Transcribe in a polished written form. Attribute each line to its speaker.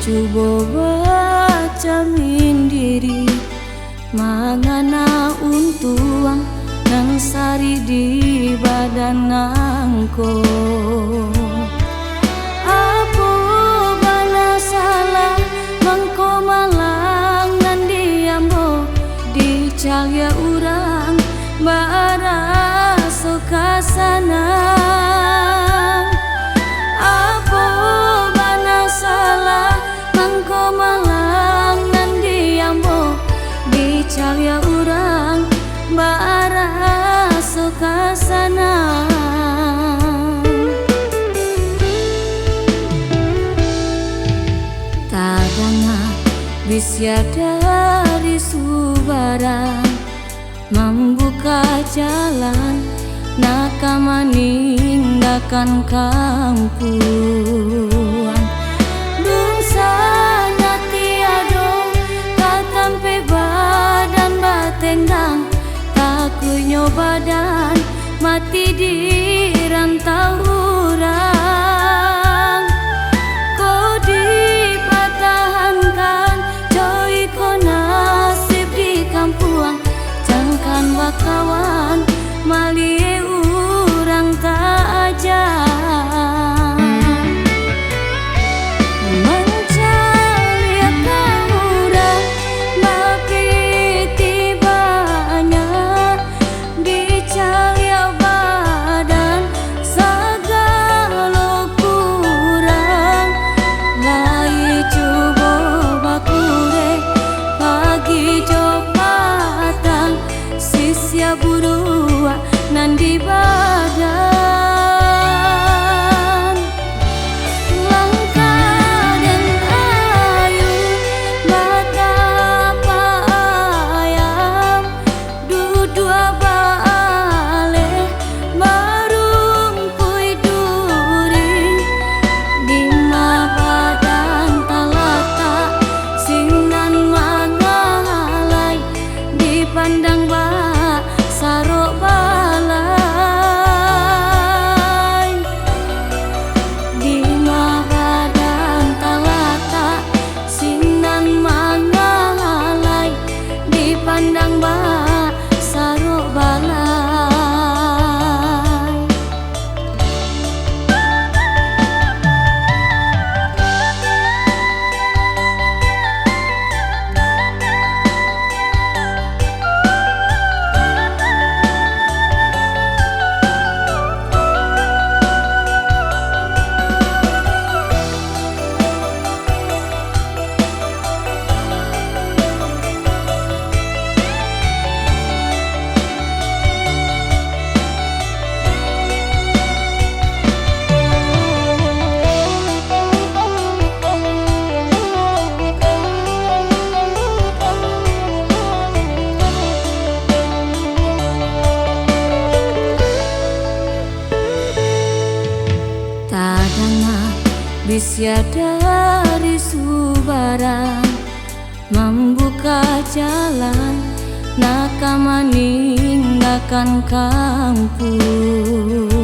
Speaker 1: Coba baca mindiri mangana untuang nang sari di badan nangko. Apa bana salah mangko malang nan diambo dicalya urang bara sukasana. Calya urang bara sukasana. Tadanga bisya dari subaran membuka jalan nakama ninggakan kampuan. Dungsanya tiado katampe badan batendang takunyo badan mati di rantau urang. Kau dipatahankan joy ko nasib di kampuang jangkan bakawan malie urang tak aja. Burua nan di badan langkah dan ayu betapa ayam dudua balik marumpui duri lima badan talata sinan mangalai dipandang sarok balai di badan talata sinan mangalai dipandang sarok balai. Bisya dari subaran membuka jalan nakama ninggakan kampung.